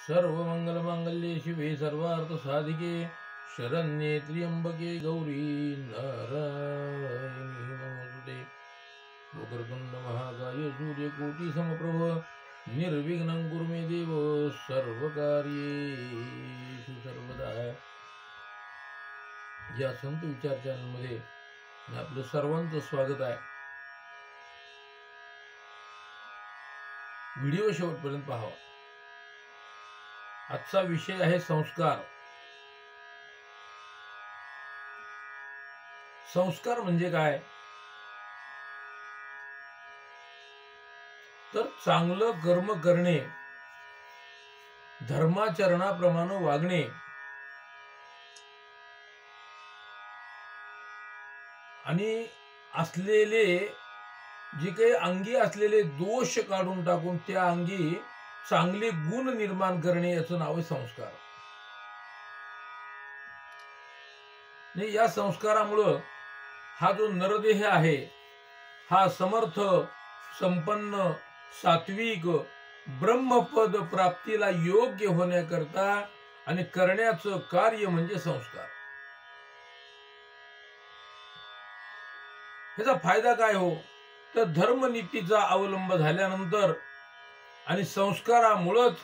सर्वमंगलमांगल्ये शिवे सर्वार्थसाधिके शरण्ये त्र्यंबके गौरी नारायणी नमोस्तुते। वक्रतुंड महाकाय सूर्यकोटि समप्रभ निर्विघ्नं कुरु मे देव सर्वकार्येषु सर्वदा। या संत विचार चॅनलमध्ये आपलं सर्वांचं स्वागत आहे। व्हिडिओ शेवटपर्यंत पाहावा। आजचा विषय आहे संस्कार। संस्कार म्हणजे काय तर चांगलं कर्म करणे, धर्माचरणाप्रमाणे वागणे आणि असलेले जे काही अंगी असलेले दोष काढून टाकून त्या अंगी चांगले गुण निर्माण करणे, याचं नाव आहे संस्कार। या संस्कारामुळे हा जो नरदेह आहे हा समर्थ, संपन्न, सात्विक ब्रह्मपद प्राप्तीला योग्य होण्याकरता आणि करण्याचं कार्य म्हणजे संस्कार। ह्याचा फायदा काय हो तर धर्मनीतीचा अवलंब झाल्यानंतर आणि संस्कारामुळेच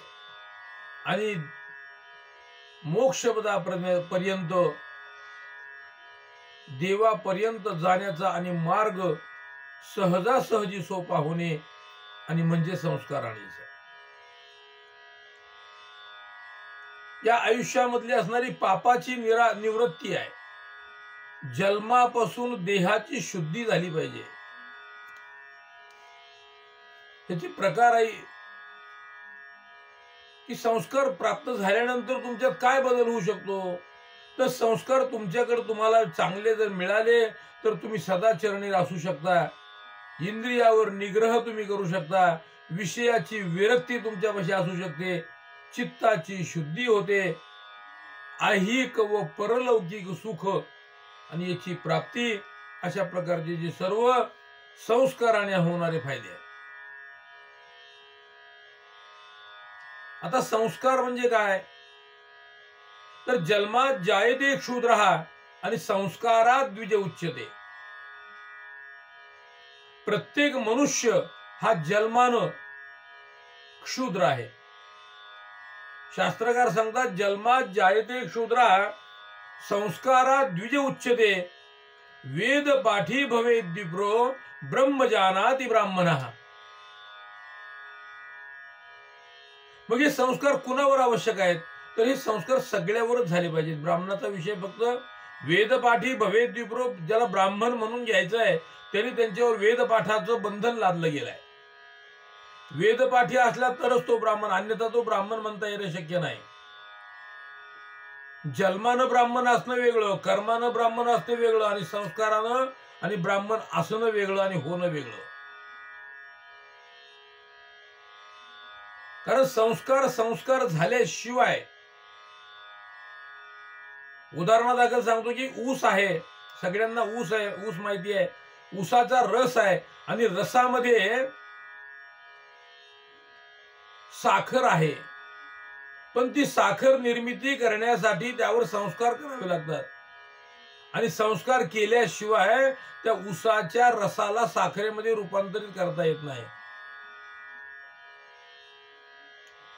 आणि मोक्षपदापर्यंत देवापर्यंत जाण्याचा आणि मार्ग सहजासहजी सोपा होणे आणि म्हणजे संस्कार आणायचे। या आयुष्यामधली असणारी पापाची निवृत्ती आहे। जन्मापासून देहाची शुद्धी झाली पाहिजे। त्याचे प्रकार आहे की संस्कार प्राप्त झाल्यानंतर तुमच्यात काय बदल होऊ शकतो तर संस्कार तुमच्याकडे तुम्हाला चांगले जर मिळाले तर तुम्ही सदाचरणी असू शकता, इंद्रियावर निग्रह तुम्ही करू शकता, विषयाची विरक्ती तुमच्यापाशी असू शकते, चित्ताची शुद्धी होते, ऐहिक व परलौकिक सुख आणि याची प्राप्ती, अशा प्रकारचे जे सर्व संस्काराने होणारे फायदे आहेत। आता संस्कार म्हणजे काय तर जन्मात जायते क्षुद्रः आणि संस्कारात द्विज उच्यते। प्रत्येक मनुष्य हा जन्मानं क्षुद्र आहे। शास्त्रकार सांगतात जन्मात जायते क्षुद्रः संस्कारात द्विज उच्यते, वेद पाठी भवेत् विप्रो ब्रह्म जानाति ब्राह्मणः। मग हे संस्कार कुणावर आवश्यक आहेत तर हे संस्कार सगळ्यावरच झाले पाहिजेत। ब्राह्मणाचा विषय फक्त वेदपाठी भवेत् विप्रो, ज्याला ब्राह्मण म्हणून घ्यायचं आहे तरी त्यांच्यावर वेदपाठाचं बंधन लादलं गेलंय। वेदपाठी असला तरच तो ब्राह्मण, अन्यथा तो ब्राह्मण म्हणता येणं शक्य नाही। जन्मानं ब्राह्मण असणं वेगळं, कर्मानं ब्राह्मण असणं वेगळं आणि संस्कारानं आणि ब्राह्मण असणं वेगळं आणि होणं वेगळं। कारण संस्कार झाल्याशिवाय, उदाहरणादाखल सांगतो की ऊस आहे, सगळ्यांना ऊस आहे, ऊस माहिती आहे, ऊसाचा रस आहे आणि रसामध्ये साखर आहे, पण ती साखर निर्मिती करण्यासाठी त्यावर संस्कार करावे लागतात आणि संस्कार केल्याशिवाय त्या ऊसाच्या रसाला साखरेमध्ये रूपांतरित करता येत नाही।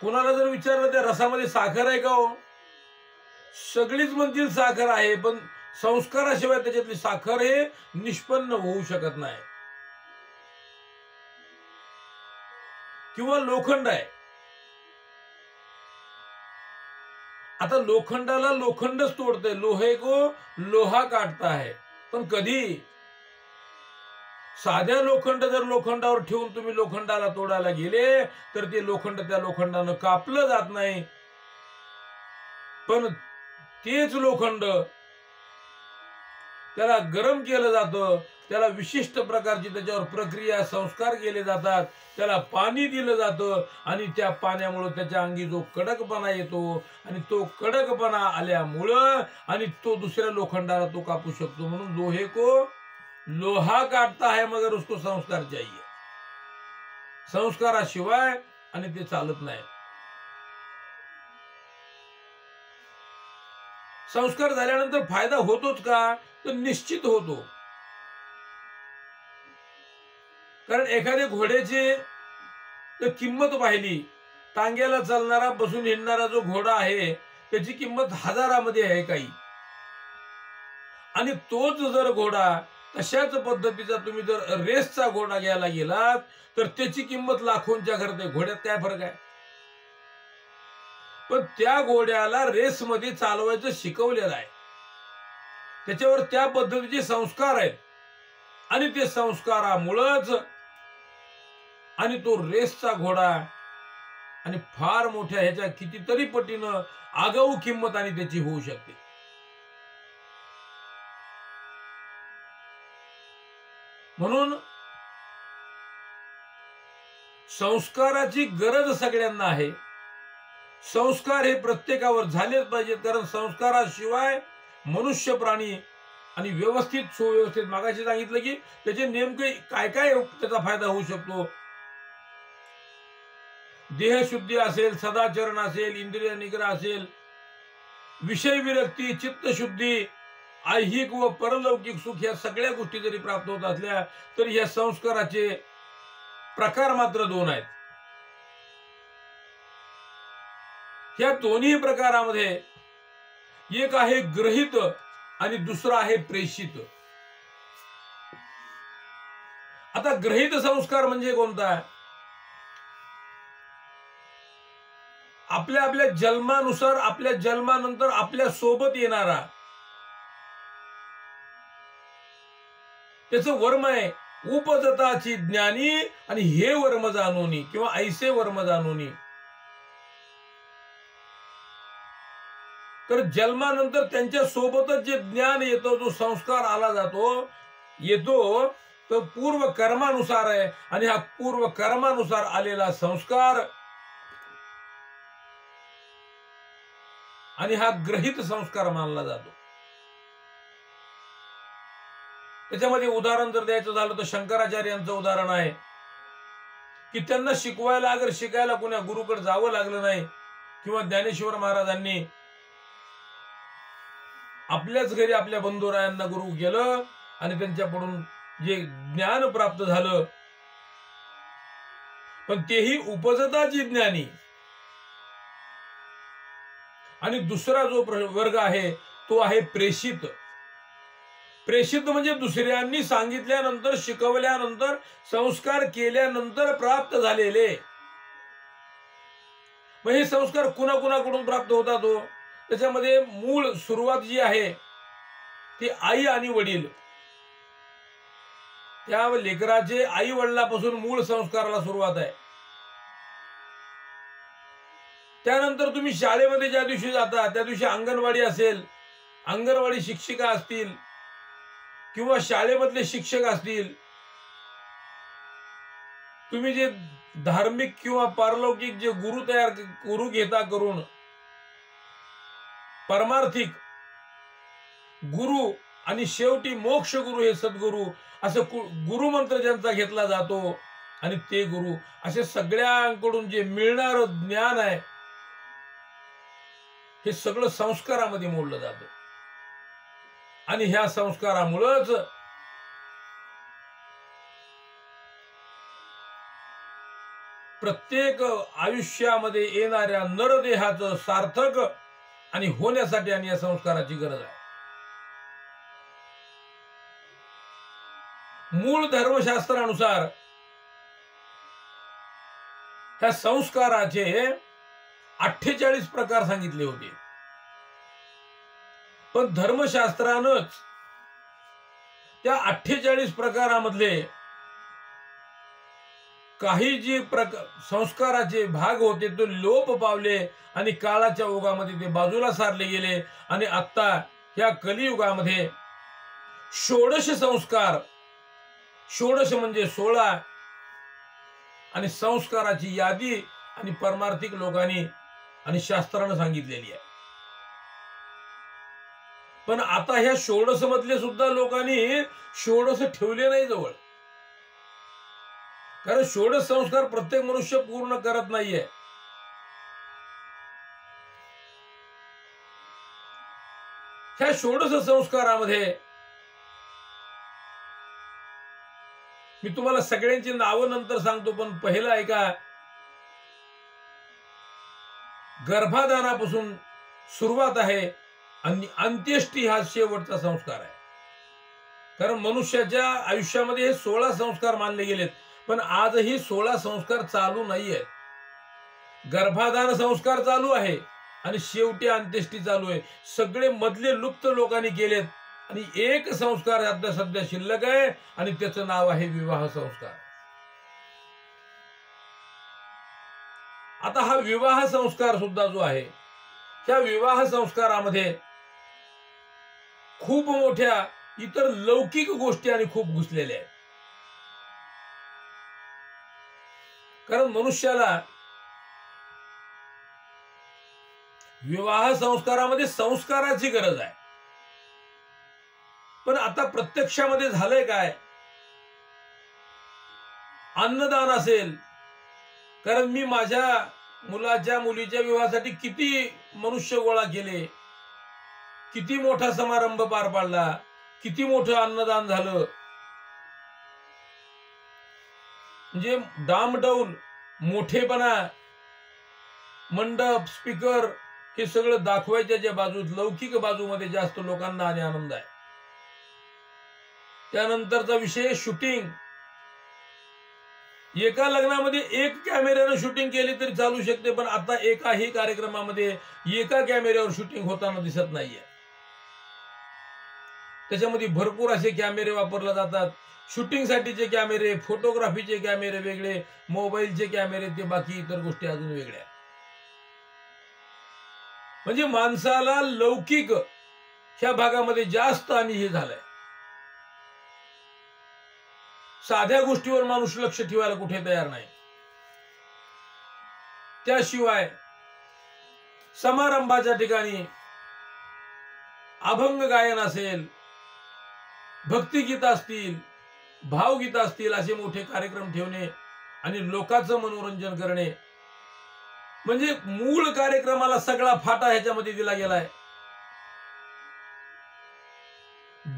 कोणाला जर विचारलं त्या रसामध्ये साखर आहे का हो, सगळीच म्हणतील साखर आहे, पण संस्काराशिवाय त्याच्यातली साखर हे निष्पन्न होऊ शकत नाही। किंवा लोखंड आहे, आता लोखंडाला लोखंडच तोडते, लोहे को लोहा काटता है, पण कधी साध्या लोखंड जर लोखंडावर ठेवून तुम्ही लोखंडाला तोडायला गेले तर ते लोखंड त्या लोखंडानं कापलं जात नाही, पण तेच लोखंड त्याला गरम केलं जातं, त्याला विशिष्ट प्रकारची त्याच्यावर प्रक्रिया संस्कार केले जातात, त्याला पाणी दिलं जातं आणि त्या पाण्यामुळे त्याच्या अंगी जो कडकपणा येतो आणि तो कडकपणा आल्यामुळं आणि तो दुसऱ्या लोखंडाला तो कापू शकतो। म्हणून लोहे को लोहा काटता है मगर उसको संस्कार चाहिए। संस्काराशिवाय आणि ते चालत नाही। संस्कार झाल्यानंतर फायदा होतोच का? तर निश्चित होतो. कारण एखाद्या घोड्याची तर किंमत पाहिली, टांग्याला चालणारा बसून हिंडणारा जो घोडा आहे त्याची किंमत हजारामध्ये आहे काही, आणि तोच जर घोडा तशाच पद्धतीचा तुम्ही जर रेसचा घोडा घ्यायला गेलात तर त्याची किंमत लाखोंच्या घरात आहे. घोड्यात काय फरक आहे? पण त्या घोड्याला रेसमध्ये चालवायचं शिकवलेलं आहे, त्याच्यावर त्या पद्धतीचे संस्कार आहेत, आणि ते संस्कारामुळेच आणि तो रेसचा घोडा आणि फार मोठ्या ह्याच्या कितीतरी पटीनं आगाऊ किंमत आणि त्याची होऊ शकते. म्हणून संस्काराची गरज सगळ्यांना आहे. संस्कार हे प्रत्येकावर झालेच पाहिजेत, कारण संस्काराशिवाय मनुष्य प्राणी आणि व्यवस्थित सुव्यवस्थित, मागाशी सांगितलं की त्याचे नेमके काय काय त्याचा फायदा होऊ शकतो. देहशुद्धी असेल, सदाचरण असेल, इंद्रिय निग्रह असेल, विषय विरक्ती, चित्तशुद्धी, ऐहिक व परलौकिक सुख, या सगळ्या गोष्टी जरी प्राप्त होत असल्या तरी या संस्काराचे प्रकार मात्र दोन आहेत. या दोन्ही प्रकारामध्ये एक आहे ग्रहित आणि दुसरा आहे प्रेषित. आता ग्रहित संस्कार म्हणजे कोणता? आपल्या आपल्या जन्मानुसार, आपल्या जन्मानंतर आपल्या सोबत येणारा त्याचं वर्म आहे. उपजताची ज्ञानी आणि हे वर्म जाणोनी, किंवा ऐसे वर्म जाणोनी. तर जन्मानंतर त्यांच्या सोबतच जे ज्ञान येतो, जो संस्कार आला येतो तो पूर्व कर्मानुसार आहे, आणि हा पूर्व कर्मानुसार आलेला संस्कार आणि हा ग्रहित संस्कार मानला जातो. त्याच्यामध्ये उदाहरण जर द्यायचं झालं तर शंकराचार्यांचं उदाहरण आहे की त्यांना शिकवायला अगर शिकायला कोण्या गुरुकडे जावं लागलं नाही, किंवा ज्ञानेश्वर महाराजांनी आपल्याच घरी आपल्या बंधुरायांना गुरु गेलं आणि त्यांच्याकडून जे ज्ञान प्राप्त झालं, पण तेही उपजताची ज्ञानी. आणि दुसरा जो वर्ग आहे तो आहे प्रेषित. प्रेषित म्हणजे दुसऱ्यांनी सांगितल्यानंतर, शिकवल्यानंतर, संस्कार केल्यानंतर प्राप्त झालेले. मग हे संस्कार कुणाकुणाकडून प्राप्त होतात? त्याच्यामध्ये मूळ सुरुवात जी आहे ती आई आणि वडील. त्या लेकराचे आई वडिलापासून मूळ संस्काराला सुरुवात आहे. त्यानंतर तुम्ही शाळेमध्ये ज्या दिवशी जाता त्या दिवशी अंगणवाडी असेल, अंगणवाडी शिक्षिका असतील, किंवा शाळेमधले शिक्षक असतील, तुम्ही जे धार्मिक किंवा पारलौकिक जे गुरु घेता करून, परमार्थिक गुरु आणि शेवटी मोक्ष गुरु हे सद्गुरु, असं गुरुमंत्र ज्यांचा घेतला जातो, आणि ते गुरु असे सगळ्यांकडून जे मिळणारं ज्ञान आहे हे सगळं संस्कारामध्ये मोडलं जातं. आणि ह्या संस्कारामुळेच प्रत्येक आयुष्यामध्ये येणाऱ्या नरदेहाचं सार्थक आणि होण्यासाठी आणि या संस्काराची गरज आहे. मूळ धर्मशास्त्रानुसार ह्या संस्काराचे 48 प्रकार सांगितले होते, पण धर्मशास्त्रानंच त्या 48 प्रकारामधले काही जे संस्काराचे भाग होते ते लोप पावले आणि काळाच्या ओघामध्ये ते बाजूला सारले गेले. आणि आता ह्या कलियुगामध्ये 16 संस्कार, 16 म्हणजे 16, आणि संस्काराची यादी आणि परमार्थिक लोकांनी आणि शास्त्रानं सांगितलेली आहे. पण आता ह्या 16 मधले सुद्धा लोकांनी 16 ठेवले नाही जवळ, कारण 16 संस्कार प्रत्येक मनुष्य पूर्ण करत नाहीये. ह्या षोडश संस्कारामध्ये मी तुम्हाला सगळ्यांची नावं नंतर सांगतो, पण पहिला ऐका. गर्भाधानापासून सुरुवात आहे आणि अंत्येष्टी हा शेवटचा संस्कार आहे. कारण मनुष्याच्या आयुष्यामध्ये हे 16 संस्कार मानले गेलेत, पण आजही 16 संस्कार चालू नाहीयेत. गर्भाधान संस्कार चालू आहे आणि शेवटी अंत्येष्टी चालू आहे. सगळे मधले लुप्त लोकांनी केलेत आणि एक संस्कार आता सध्या शिल्लक आहे आणि त्याचं नाव आहे विवाह संस्कार. आता हा विवाह संस्कार सुद्धा जो आहे, त्या विवाह संस्कारामध्ये खूप मोठ्या इतर लौकिक गोष्टी आणि खूप घुसलेल्या आहेत. कारण मनुष्याला विवाह संस्कारामध्ये संस्काराची गरज आहे. पण आता प्रत्यक्षामध्ये झालंय काय? अन्नदान असेल, कारण मी माझ्या मुलाच्या मुलीच्या विवाहासाठी किती मनुष्य गोळा केले, किती मोठा समारंभ पार पाडला, किती मोठं अन्नदान झालं. म्हणजे डामडौल, मोठेपणा, मंडप, स्पीकर हे सगळं दाखवायच्या ज्या बाजूत लौकिक बाजूमध्ये जास्त लोकांना आणि आनंद आहे. त्यानंतरचा विषय शूटिंग. एका लग्नामध्ये एक कॅमेऱ्यानं शूटिंग केली तरी चालू शकते, पण आता एकाही कार्यक्रमामध्ये एका कॅमेऱ्यावर शूटिंग होताना दिसत नाहीये. त्याच्यामध्ये भरपूर असे कॅमेरे वापरले जातात. शूटिंगसाठीचे कॅमेरे, फोटोग्राफीचे कॅमेरे वेगळे, मोबाईलचे कॅमेरे, ते बाकी इतर गोष्टी अजून वेगळ्या. म्हणजे माणसाला लौकिक ह्या भागामध्ये जास्त आणि हे झालंय. साध्या गोष्टीवर माणूस लक्ष ठेवायला कुठे तयार नाही. त्याशिवाय समारंभाच्या ठिकाणी अभंग गायन असेल, भक्तिगीत असतील, भावगीत असतील, असे मोठे कार्यक्रम ठेवणे आणि लोकांचं मनोरंजन करणे. म्हणजे मूळ कार्यक्रमाला सगळा फाटा ह्याच्यामध्ये दिला गेलाय.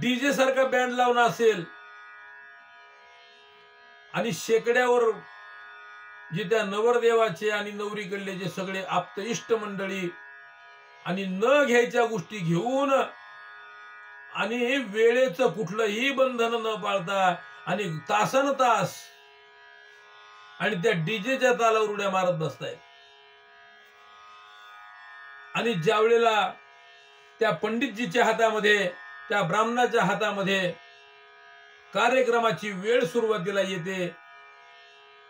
डीजे सारखा बँड लावणं असेल आणि शेकड्यावर जे त्या नवरदेवाचे आणि नवरीकडले जे सगळे आप्त इष्ट मंडळी आणि न घ्यायच्या गोष्टी घेऊन आणि वेळेचं कुठलंही बंधन न पाळता आणि तासन तास आणि त्या डीजेच्या तालावर उड्या मारत बसतायत. आणि ज्या वेळेला त्या पंडितजीच्या हातामध्ये, त्या ब्राह्मणाच्या हातामध्ये कार्यक्रमाची वेळ सुरुवातीला येते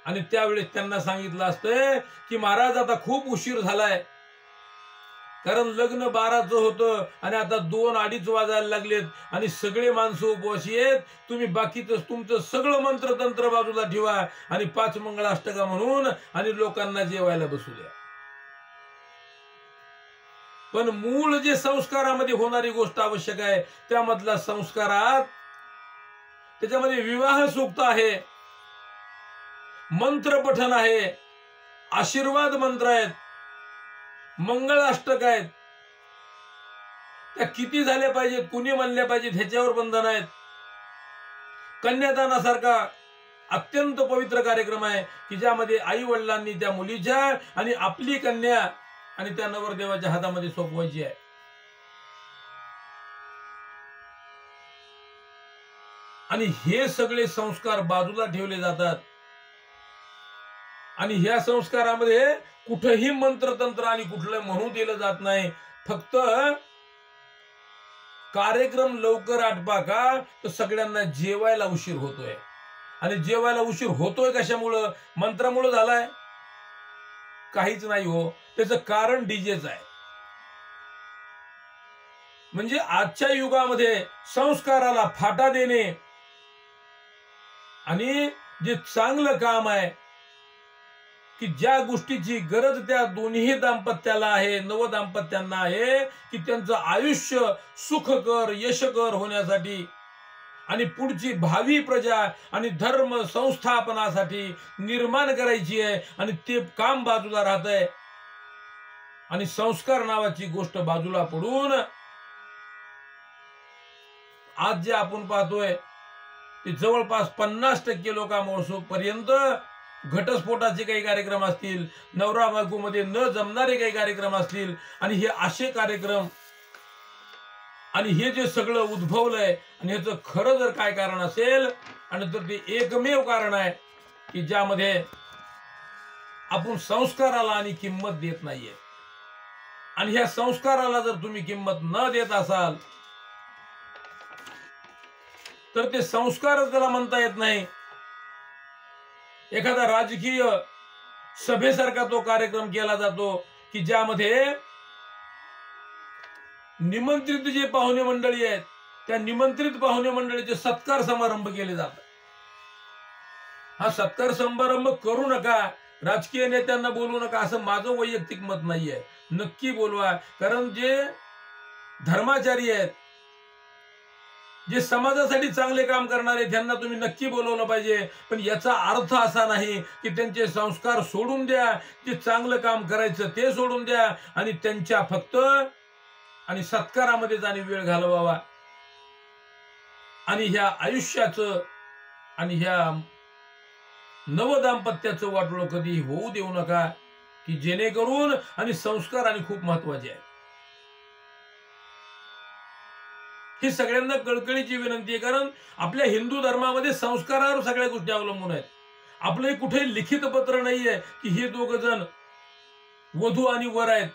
आणि त्यावेळेस त्यांना सांगितलं असतंय की महाराज आता खूप उशीर झालाय, कारण लग्न 12चं होतं आणि आता 2-2:30 वाजायला लागलेत आणि सगळे माणसं उपवासी आहेत. तुम्ही बाकीचं तुमचं सगळं मंत्रतंत्र बाजूला ठेवा आणि 5 मंगळाष्टका म्हणून आणि लोकांना जेवायला बसू द्या. पण मूळ जे संस्कारामध्ये होणारी गोष्ट आवश्यक आहे, त्यामधला संस्कारात त्याच्यामध्ये विवाह सूक्त आहे, मंत्र पठन आहे, आशीर्वाद मंत्र आहेत, मंगळाष्टक आहेत. त्या किती झाल्या पाहिजेत, कुणी म्हणल्या पाहिजेत ह्याच्यावर बंधन आहेत. कन्यादानासारखा अत्यंत पवित्र कार्यक्रम आहे की ज्यामध्ये आई वडिलांनी त्या मुलीच्या आणि आपली कन्या आणि त्या नवरदेवाच्या हातामध्ये सोपवायची आहे. आणि हे सगळे संस्कार बाजूला ठेवले जातात आणि ह्या संस्कारामध्ये कुठेही मंत्रतंत्र आणि कुठलं म्हणू दिलं जात नाही. फक्त कार्यक्रम लवकर आटपा का, तर सगळ्यांना जेवायला उशीर होतोय. आणि जेवायला उशीर होतोय कशामुळं? मंत्रामुळं झालाय? काहीच नाही हो. त्याचं कारण डीजेच आहे. म्हणजे आजच्या युगामध्ये संस्काराला फाटा देणे आणि जे चांगलं काम आहे की ज्या गोष्टीची गरज त्या दोन्ही दाम्पत्याला आहे, नवदाम्पत्यांना आहे, की त्यांचं आयुष्य सुखकर यशकर होण्यासाठी आणि पुढची भावी प्रजा आणि धर्म संस्थापनासाठी निर्माण करायची आहे आणि ते काम बाजूला राहत आहे आणि संस्कार नावाची गोष्ट बाजूला पडून आज जे आपण पाहतोय ते जवळपास 50% लोकांपर्यंत घटस्फोटाचे काही कार्यक्रम असतील, नवरा बायकोमध्ये न जमणारे काही कार्यक्रम असतील, आणि हे असे कार्यक्रम आणि हे जे सगळं उद्भवलंय, आणि ह्याचं खरं जर काय कारण असेल, आणि तर ते एकमेव कारण आहे की ज्यामध्ये आपण संस्काराला आणि किंमत देत नाहीये. आणि ह्या संस्काराला जर तुम्ही किंमत न देत असाल तर ते संस्कारच त्याला म्हणता येत नाही. एखादा राजकीय सभेसारखा तो कार्यक्रम केला जातो की ज्यामध्ये निमंत्रित जे पाहुणे मंडळी आहेत त्या निमंत्रित पाहुणे मंडळीचे सत्कार समारंभ केले जातात. हा सत्कार समारंभ करू नका, राजकीय नेत्यांना बोलवू नका असं माझं वैयक्तिक मत नाहीये. नक्की बोलवा, कारण जे धर्माचारी आहेत, जे समाजासाठी चांगले काम करणारे, त्यांना तुम्ही नक्की बोलवलं पाहिजे. पण याचा अर्थ असा नाही की त्यांचे संस्कार सोडून द्या, जे चांगलं काम करायचं ते सोडून द्या आणि त्यांच्या फक्त आणि सत्कारामध्येच आणि वेळ घालवावा. आणि ह्या आयुष्याचं आणि ह्या नवदाम्पत्याचं वाटोळं कधी होऊ देऊ नका, की जेणेकरून आणि संस्कार आणि खूप महत्वाचे आहे. ही सगळ्यांना कळकळीची विनंती आहे, कारण आपल्या हिंदू धर्मामध्ये संस्कारावर सगळ्या गोष्टी अवलंबून आहेत. आपलं कुठे लिखित पत्र नाहीये की हे दोघ जण वधू आणि वर आहेत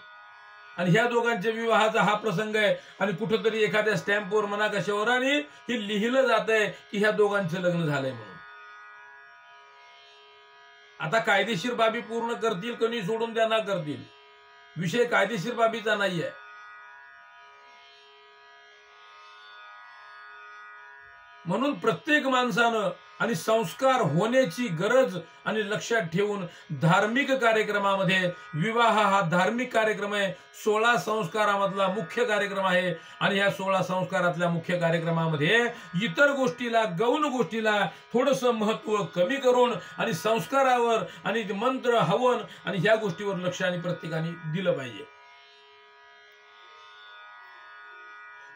आणि ह्या दोघांच्या विवाहाचा हा प्रसंग आहे आणि कुठेतरी एखाद्या स्टॅम्पवर म्हणा कशावर आणि हे लिहिलं जात आहे की ह्या दोघांचं लग्न झालंय म्हणून. आता कायदेशीर बाबी पूर्ण करतील कोणी सोडून द्या ना करतील, विषय कायदेशीर बाबीचा नाहीये. म्हणून प्रत्येक माणसानं आणि संस्कार होण्याची गरज आणि लक्षात ठेवून धार्मिक कार्यक्रमामध्ये, विवाह हा धार्मिक कार्यक्रम आहे, 16 संस्कारामधला मुख्य कार्यक्रम आहे आणि ह्या 16 संस्कारातल्या मुख्य कार्यक्रमामध्ये इतर गोष्टीला, गौण गोष्टीला थोडंसं महत्व कमी करून आणि संस्कारावर आणि मंत्र हवन आणि ह्या गोष्टीवर लक्ष आणि प्रत्येकाने दिलं पाहिजे.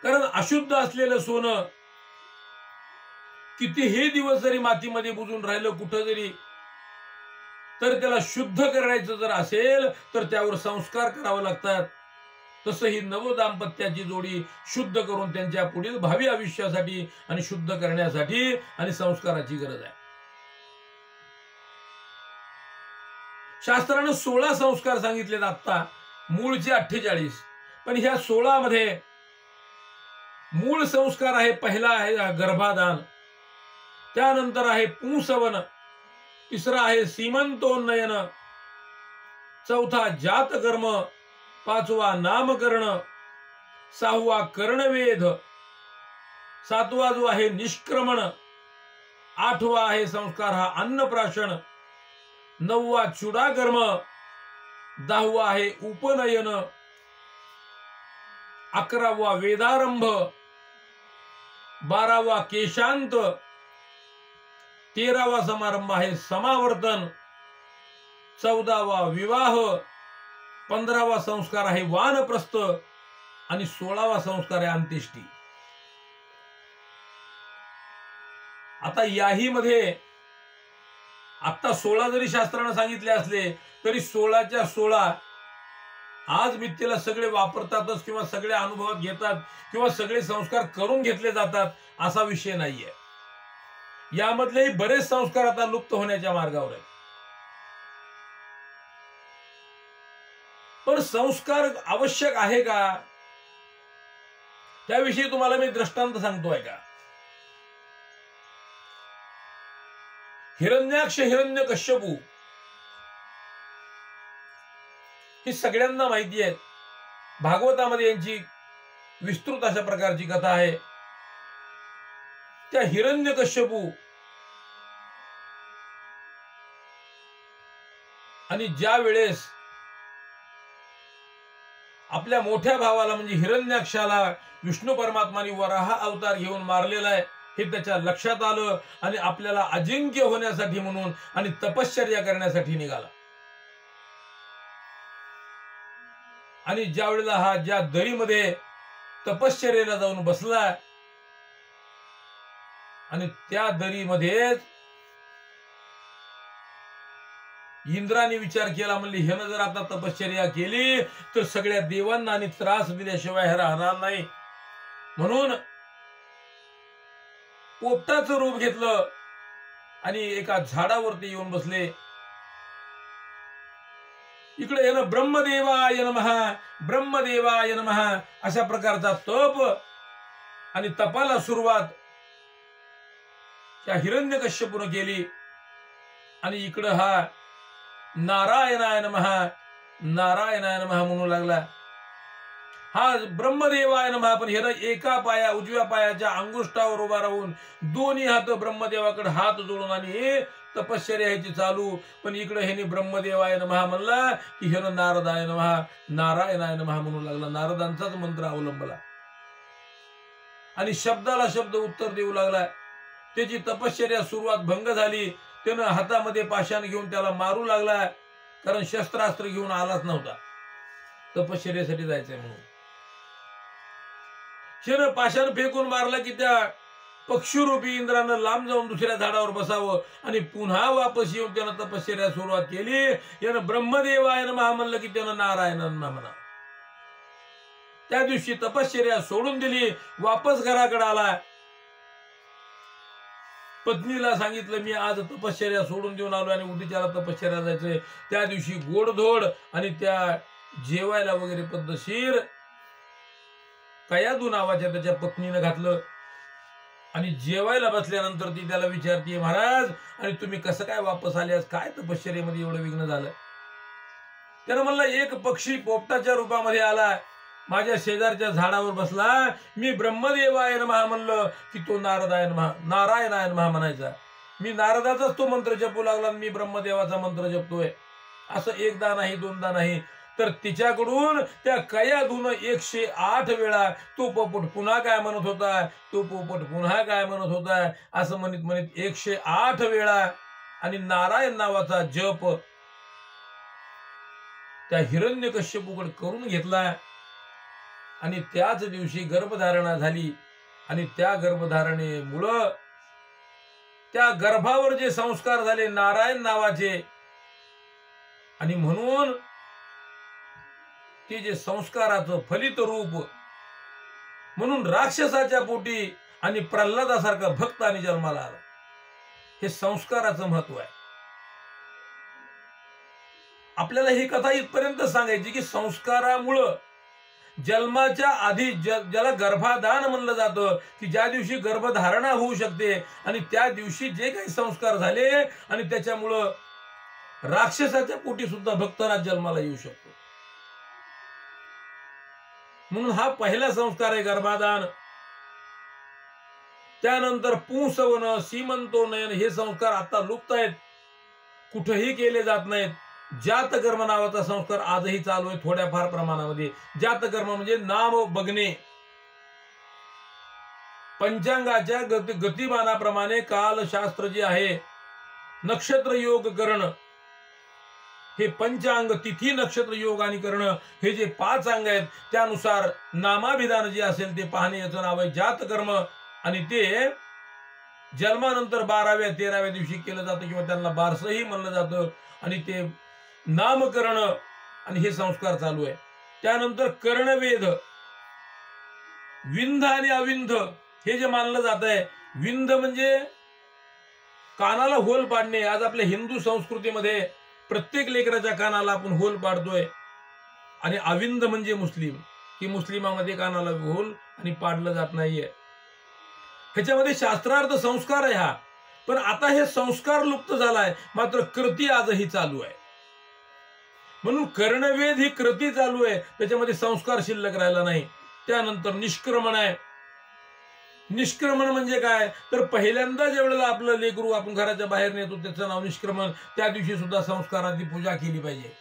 कारण अशुद्ध असलेलं सोनं कितीही दिवस जरी मातीमध्ये बुजून राहिलं कुठं जरी, तर त्याला शुद्ध करायचं जर असेल तर त्यावर संस्कार करावे लागतात. तसं ही नवदाम्पत्याची जोडी शुद्ध करून त्यांच्या पुढील भावी आयुष्यासाठी आणि शुद्ध करण्यासाठी आणि संस्काराची गरज आहे. शास्त्रानं 16 संस्कार सांगितलेत, आता मूळचे 48, पण ह्या 16 मध्ये मूळ संस्कार आहे, पहिला आहे गर्भाधान, त्यानंतर आहे पुंसवन, तिसरा आहे सीमंतोन्नयन, चौथा जातकर्म, पाचवा नामकरण, सहावा कर्णवेध, सातवा जो आहे निष्क्रमण, आठवा आहे संस्कार हा अन्नप्राशन, नववा चुडाकर्म, 10वा आहे उपनयन, 11वा वेदारंभ, 12वा केशांत, 13वा समारंभ आहे समावर्तन, 14वा विवाह, 15वा संस्कार आहे वानप्रस्थ आणि 16वा संस्कार आहे अंत्येष्टी. आता याही मध्ये आता 16 जरी शास्त्रानं सांगितले असले तरी 16च्या 16 आज मित्येला सगळे वापरतातच किंवा सगळे अनुभवात घेतात किंवा सगळे संस्कार करून घेतले जातात असा विषय नाहीये. यामधलेही बरेच संस्कार आता लुप्त होण्याच्या मार्गावर आहेत. पण संस्कार आवश्यक आहे का, त्याविषयी तुम्हाला मी दृष्टांत सांगतोय का. हिरण्याक्ष हिरण्यकश्यपू ही सगळ्यांना माहिती आहे. भागवतामध्ये यांची विस्तृत अशा प्रकारची कथा आहे. त्या हिरण्यकश्यपू आणि ज्या वेळेस आपल्या मोठ्या भावाला म्हणजे हिरण्याक्षाला विष्णू परमात्माने वराह अवतार घेऊन मारलेला आहे हे त्याच्या लक्षात आलं आणि आपल्याला अजिंक्य होण्यासाठी म्हणून आणि तपश्चर्या करण्यासाठी निघाला. आणि ज्या वेळेला हा ज्या दरीमध्ये तपश्चर्येला जाऊन बसला आणि त्या दरीमध्येच इंद्राने विचार केला, म्हणले ह्यानं जर आता तपश्चर्या केली तर सगळ्या देवांना आणि त्रास दिल्याशिवाय हे राहणार नाही. म्हणून पोपटाचं रूप घेतलं आणि एका झाडावरती येऊन बसले. इकडे येणं ब्रह्मदेवाय नमः, ब्रह्मदेवाय नमः अशा प्रकारचा तप आणि तपाला सुरुवात त्या हिरण्यकश्यपूने केली. आणि इकडं हा नारायणाय नमः, नारायणाय नमः म्हणू लागला. हा ब्रह्मदेवाय नमः पण ह्यानं एका पाया उजव्या पायाच्या अंगुष्ठावर उभा राहून दोन्ही हात ब्रह्मदेवाकडे हात जोडून आणि तपश्चर्या ह्याची चालू. पण इकडे ह्याने ब्रह्मदेवाय नमः म्हणला की ह्यानं नारदाय नमः, नारायणाय नमः म्हणू लागला. नारदांचाच मंत्र अवलंबला आणि शब्दाला शब्द उत्तर देऊ लागला. त्याची तपश्चर्या सुरुवात भंग झाली. त्यानं हातामध्ये पाषाण घेऊन त्याला मारू लागला, कारण शस्त्रास्त्र घेऊन आलाच नव्हता, तपश्चर्यासाठी जायचंय म्हणून. त्यानं पाषाण फेकून मारला की त्या पक्षीरूपी इंद्रानं लांब जाऊन दुसऱ्या झाडावर बसावं आणि पुन्हा वापस येऊन त्यानं तपश्चर्या सुरुवात केली. यानं ब्रह्मदेवाय नमः म्हणलं की त्यानं नारायण नमः म्हणा. त्या दिवशी तपश्चर्या सोडून दिली, वापस घराकडे आला. पत्नीला सांगितलं मी आज तपश्चर्या सोडून देऊन आलो आणि उद्याच्याला तपश्चर्या जायचंय. त्या दिवशी गोडधोड आणि त्या जेवायला वगैरे पद्धतशीर कयादू नावाच्या त्याच्या पत्नीनं घातलं. आणि जेवायला बसल्यानंतर ती त्याला विचारते, महाराज आणि तुम्ही कसं काय वापस आले, आज काय तपश्चर्येमध्ये एवढं विघ्न झालं? त्यानं म्हणलं एक पक्षी पोपटाच्या रूपामध्ये आला, माझ्या शेजारच्या झाडावर बसला, मी ब्रह्मदेवाय नमः म्हणलं की तो नारदाय नमः, नारायणाय नमः म्हणायचा. मी नारदाचाच तो मंत्र जपू लागला, मी ब्रह्मदेवाचा मंत्र जपतोय. असं एकदा नाही दोनदा नाही, तर तिच्याकडून त्या कयाधून 108 वेळा तो पोपट पुन्हा काय म्हणत होता, तो पोपट पुन्हा काय म्हणत होता, असं म्हणत म्हणत 108 वेळा आणि नारायण नावाचा जप त्या हिरण्यकश्यपूकडे करून घेतला. आणि त्याच दिवशी गर्भधारणा झाली. आणि त्या गर्भधारणेमुळं त्या गर्भावर जे संस्कार झाले नारायण नावाचे, आणि म्हणून ते जे संस्काराचं फलित रूप म्हणून राक्षसाच्या पोटी आणि प्रल्हादासारखा भक्त आणि जन्माला आला. हे संस्काराचं महत्व आहे. आपल्याला ही कथा इथपर्यंत सांगायची की संस्कारामुळं जन्माच्या आधी ज्याला गर्भाधान म्हणलं जातं की ज्या दिवशी गर्भधारणा होऊ शकते, आणि त्या दिवशी जे काही संस्कार झाले आणि त्याच्यामुळं राक्षसाच्या पोटी सुद्धा भक्तराज जन्माला येऊ शकतो. म्हणून हा पहिला संस्कार आहे गर्भाधान. त्यानंतर पुंसवन, सीमंतोनयन हे संस्कार आता लुप्त आहेत, कुठेही केले जात नाहीत. जातकर्म नावाचा संस्कार आजही चालू आहे थोड्याफार प्रमाणामध्ये. जातकर्म म्हणजे नाम बघणे, पंचांगाच्या गतिमानाप्रमाणे कालशास्त्र जे आहे, नक्षत्र योग करणं, हे पंचांग तिथी नक्षत्र योग आणि करणं हे जे 5 अंग आहेत त्यानुसार नामाभिधान जे असेल ते पाहणे, याचं नाव आहे जातकर्म. आणि ते जन्मानंतर 12व्या 13व्या दिवशी केलं जातं किंवा त्यांना बारसही म्हणलं जातं. आणि ते नामकरण आणि हे संस्कार चालू आहे. त्यानंतर कर्णवेध, विंध आणि अविंध हे जे मानलं जात आहे. विंध म्हणजे कानाला होल पाडणे. आज आपल्या हिंदू संस्कृतीमध्ये प्रत्येक लेकराच्या कानाला आपण होल पाडतोय. आणि अविंध म्हणजे मुस्लिम, की मुस्लिमामध्ये कानाला होल आणि पाडलं जात नाहीये. ह्याच्यामध्ये शास्त्रार्थ संस्कार आहे हा. पण आता हे संस्कार लुप्त झालाय, मात्र कृती आजही चालू आहे. म्हणून कर्णवेध ही कृती चालू आहे, त्याच्यामध्ये संस्कार शिल्लक राहिला नाही. त्यानंतर निष्क्रमण आहे. निष्क्रमण म्हणजे काय, तर पहिल्यांदा ज्यावेळेला आपलं लेकरू आपण घराच्या बाहेर नेतो त्याचं नाव निष्क्रमण. त्या दिवशी सुद्धा संस्काराची पूजा केली पाहिजे.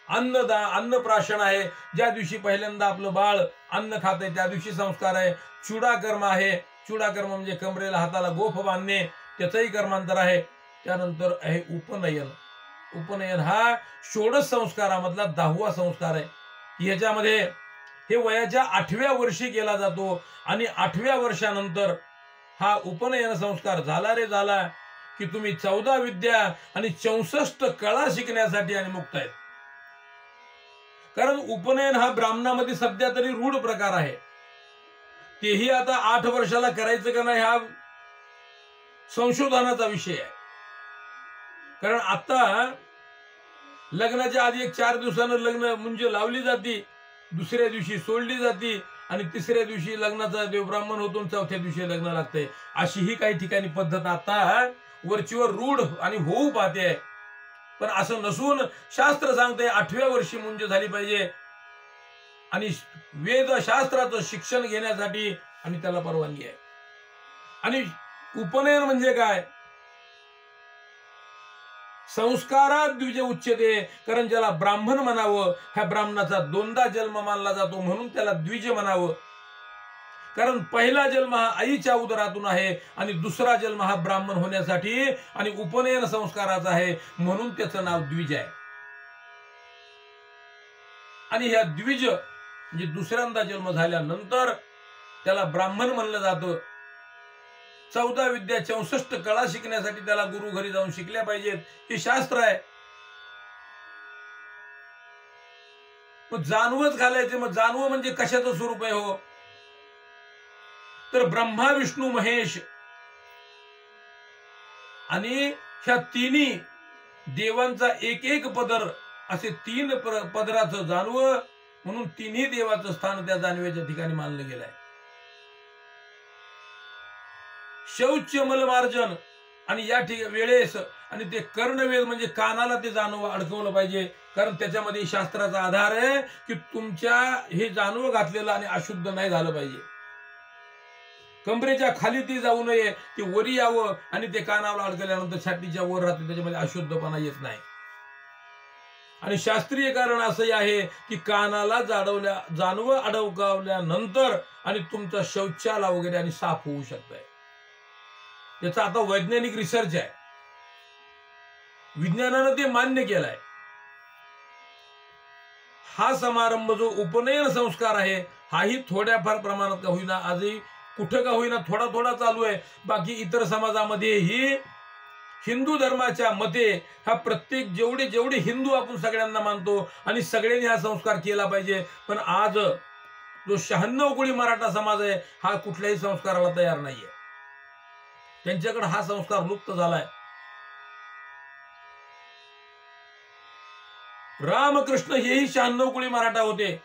अन्नप्राशन आहे, ज्या दिवशी पहिल्यांदा आपलं बाळ अन्न खात आहे त्या दिवशी संस्कार आहे. चुडाकर्म आहे. चुडाकर्म म्हणजे कमरेला हाताला गोफ बांधणे, त्याचंही कर्मांतर आहे. त्यानंतर आहे उपनयन. उपनयन हा षोडश संस्कारामधला 10वा संस्कार आहे. ह्याच्यामध्ये हे वयाच्या 8व्या वर्षी केला जातो. आणि 8व्या वर्षानंतर हा उपनयन संस्कार झाला रे झाला की तुम्ही 14 विद्या आणि 64 कळा शिकण्यासाठी आणि मुक्त आहेत. कारण उपनयन हा ब्राह्मणामध्ये सध्या तरी रूढ प्रकार आहे. तेही आता 8 वर्षाला करायचं का नाही हा संशोधनाचा विषय आहे. कारण आता लग्नाच्या आधी 4 दिवसानं लग्न म्हणजे लावली जाती, दुसऱ्या दिवशी सोडली जाती आणि तिसऱ्या दिवशी लग्नाचा देव ब्राह्मण होतो, चौथ्या दिवशी लग्न लागतंय. अशी ही काही ठिकाणी पद्धत आता वरचीवर रूढ आणि होऊ पाहते. पण असं नसून शास्त्र सांगते 8व्या वर्षी मुंज झाली पाहिजे आणि वेदशास्त्राचं शिक्षण घेण्यासाठी आणि त्याला परवानगी आहे. आणि उपनयन म्हणजे काय? संस्कारात द्विज उच्यते. कारण ज्याला ब्राह्मण म्हणावं, ह्या ब्राह्मणाचा 2दा जन्म मानला जातो म्हणून त्याला द्विज म्हणावं. कारण पहिला जन्म हा आईच्या उदरातून आहे आणि दुसरा जन्म हा ब्राह्मण होण्यासाठी आणि उपनयन संस्काराचा आहे म्हणून त्याचं नाव द्विज आहे. आणि ह्या द्विज म्हणजे दुसऱ्यांदा जन्म झाल्यानंतर त्याला ब्राह्मण म्हणलं जातं. 14 विद्या 64 कळा शिकण्यासाठी त्याला गुरु घरी जाऊन शिकल्या पाहिजेत, हे शास्त्र आहे. मग जानवच घालायचे. मग जानवं म्हणजे कशाचं स्वरूप आहे हो? तर ब्रह्मा विष्णू महेश आणि ह्या तिन्ही देवांचा एक एक पदर असे 3 पदराचं जानवं म्हणून तिन्ही देवाचं स्थान त्या जानवेच्या ठिकाणी मानलं गेलंय. शौच मलमार्जन आणि या वेळेस आणि ते कर्णवेद म्हणजे कानाला ते जानवं अडकवलं पाहिजे. कारण त्याच्यामध्ये शास्त्राचा आधार आहे की तुमच्या हे जानवं घातलेलं आणि अशुद्ध नाही झालं पाहिजे. कमरेच्या खाली ती जाऊ नये, ते वरी यावं आणि ते कानाला अडकल्यानंतर छातीच्या वर राहते, त्याच्यामध्ये अशुद्धपणा येत नाही. आणि शास्त्रीय कारण असंही आहे की कानाला जानवं अडकवल्यानंतर आणि तुमचा शौचाला वगैरे आणि साफ होऊ शकतंय. त्याचा आता वैज्ञानिक रिसर्च आहे, विज्ञानानं ते मान्य केलंय. हा समारंभ जो उपनयन संस्कार आहे हाही थोड्याफार प्रमाणात का होईना आजही कुठं का होईना थोडा थोडा चालू आहे. बाकी इतर समाजामध्येही हिंदू धर्माच्या मते हा प्रत्येक जेवढे हिंदू आपण सगळ्यांना मानतो आणि सगळ्यांनी हा संस्कार केला पाहिजे. पण आज जो 96 कोळी मराठा समाज आहे हा कुठल्याही संस्काराला तयार नाहीये. त्यांच्याकडे हा संस्कार लुप्त झालाय. रामकृष्ण हेही 96 कोळी मराठा होते.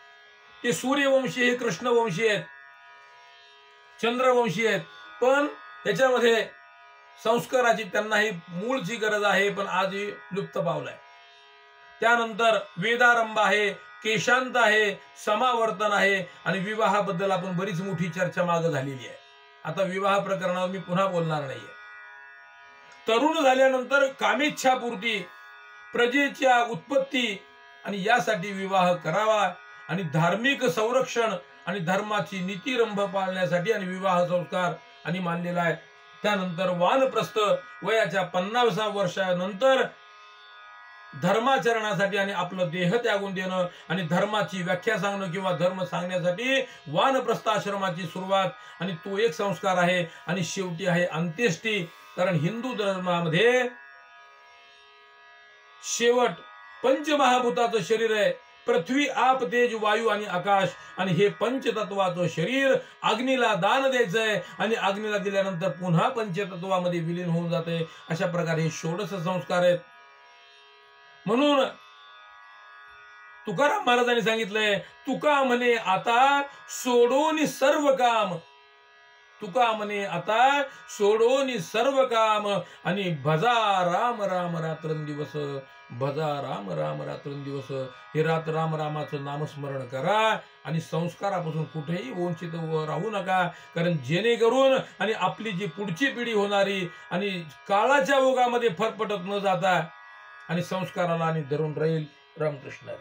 ते सूर्यवंशी, हे कृष्णवंशी आहेत, चंद्रवंशी आहेत. पण त्याच्यामध्ये संस्काराची त्यांनाही मूळची गरज आहे, पण आजही लुप्त पावलाय. त्यानंतर वेदारंभ आहे, केशांत आहे, समावर्तन आहे आणि विवाहाबद्दल आपण बरीच मोठी चर्चा मागे झालेली आहे. आता विवाह प्रकरणावर मी पुन्हा बोलणार नाहीये. तरुण झाल्यानंतर कामेच्छापूर्ती, प्रजेच्या उत्पत्ती आणि यासाठी विवाह करावा आणि धार्मिक संरक्षण आणि धर्माची नीतिरंभ पाळण्यासाठी आणि विवाह संस्कार आणि मानलेला आहे. त्यानंतर वानप्रस्थ वयाच्या 50व्या वर्षानंतर धर्माचरणासाठी आणि आपलं देह त्यागून देणं आणि धर्माची व्याख्या सांगणं किंवा धर्म सांगण्यासाठी वानप्रस्थ आश्रमाची सुरुवात आणि तो एक संस्कार आहे. आणि शेवटी आहे अंत्येष्टी. कारण हिंदू धर्मामध्ये शेवट पंचमहाभूताचं शरीर आहे. पृथ्वी, आप, तेज, वायू आणि आकाश आणि हे पंचतत्वाचं शरीर अग्नीला दान द्यायचंय आणि अग्नीला दिल्यानंतर पुन्हा पंचतत्वामध्ये विलीन होऊन जाते. अशा प्रकारे हे 16 संस्कार आहेत. म्हणून तुकाराम महाराजांनी सांगितलंय, तुका म्हणे आता सोडून सर्व काम, तुका म्हणे आता सोडून सर्व काम आणि भजा राम राम रात्रंदिवस, भजा राम राम रात्रंदिवस. हे राम रामाचं नामस्मरण करा आणि संस्कारापासून कुठेही वंचित राहू नका. कारण जेणेकरून आणि आपली जी पुढची पिढी होणारी आणि काळाच्या ओघामध्ये फरफटत न जाता आणि संस्काराला आणि धरून राहील. रामकृष्ण.